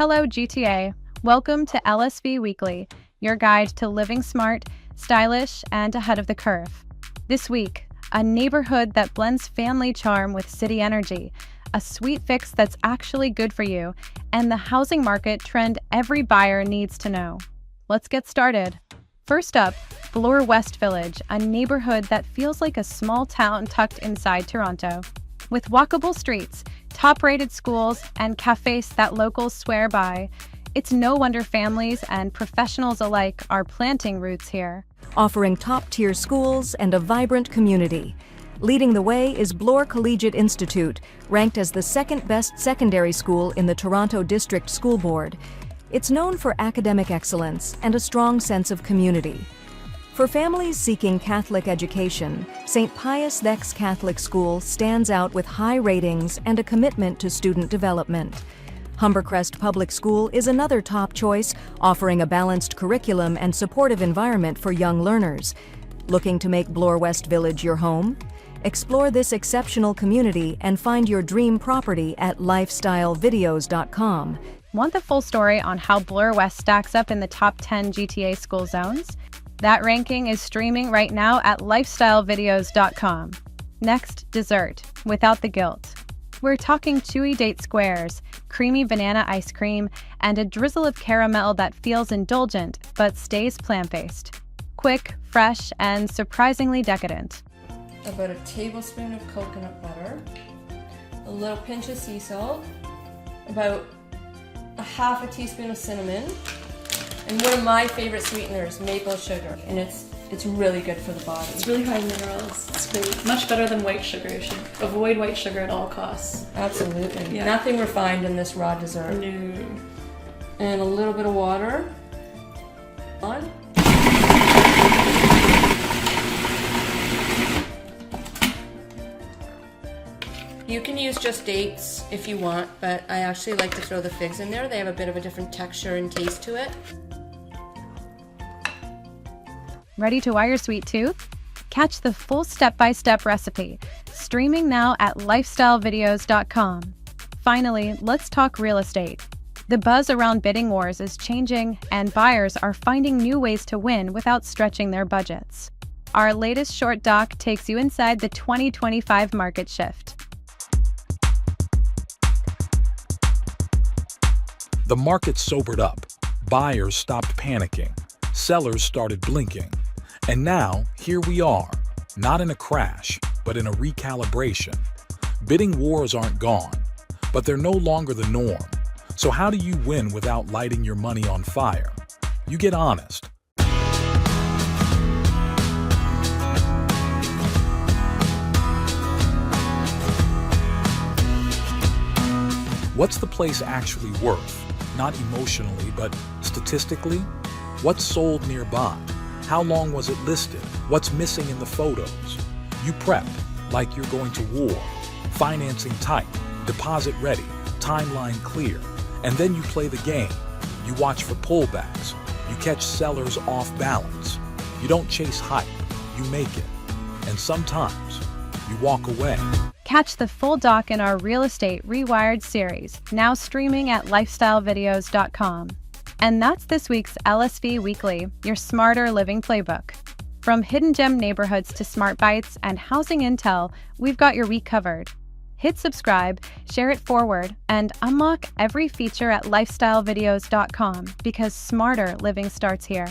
Hello, GTA. Welcome to LSV Weekly, your guide to living smart, stylish, and ahead of the curve. This week, a neighborhood that blends family charm with city energy, a sweet fix that's actually good for you, and the housing market trend every buyer needs to know. Let's get started. First up, Bloor West Village, a neighborhood that feels like a small town tucked inside Toronto. With walkable streets, top-rated schools, and cafes that locals swear by, it's no wonder families and professionals alike are planting roots here. Offering top-tier schools and a vibrant community. Leading the way is Bloor Collegiate Institute, ranked as the second-best secondary school in the Toronto District School Board. It's known for academic excellence and a strong sense of community. For families seeking Catholic education, St. Pius X Catholic School stands out with high ratings and a commitment to student development. Humbercrest Public School is another top choice, offering a balanced curriculum and supportive environment for young learners. Looking to make Bloor West Village your home? Explore this exceptional community and find your dream property at lifestylevideos.com. Want the full story on how Bloor West stacks up in the top 10 GTA school zones? That ranking is streaming right now at lifestylevideos.com. Next, dessert, without the guilt. We're talking chewy date squares, creamy banana ice cream, and a drizzle of caramel that feels indulgent but stays plant-based. Quick, fresh, and surprisingly decadent. About a tablespoon of coconut butter, a little pinch of sea salt, about a half a teaspoon of cinnamon, and one of my favorite sweeteners, maple sugar. And it's really good for the body. It's really high in minerals. It's great. Much better than white sugar. You should avoid white sugar at all costs. Absolutely. Yeah. Nothing refined in this raw dessert. No. And a little bit of water. On. You can use just dates if you want, but I actually like to throw the figs in there. They have a bit of a different texture and taste to it. Ready to wire your sweet tooth? Catch the full step-by-step recipe, streaming now at lifestylevideos.com. Finally, let's talk real estate. The buzz around bidding wars is changing, and buyers are finding new ways to win without stretching their budgets. Our latest short doc takes you inside the 2025 market shift. The market sobered up, buyers stopped panicking, sellers started blinking, and now here we are, not in a crash, but in a recalibration. Bidding wars aren't gone, but they're no longer the norm. So how do you win without lighting your money on fire? You get honest. What's the place actually worth? Not emotionally, but statistically? What's sold nearby? How long was it listed? What's missing in the photos? You prep like you're going to war. Financing tight, deposit ready, timeline clear. And then you play the game. You watch for pullbacks. You catch sellers off balance. You don't chase hype, you make it. And sometimes you walk away. Catch the full doc in our Real Estate Rewired series, now streaming at lifestylevideos.com. And that's this week's LSV Weekly, your smarter living playbook. From hidden gem neighborhoods to smart bites and housing intel, we've got your week covered. Hit subscribe, share it forward, and unlock every feature at lifestylevideos.com because smarter living starts here.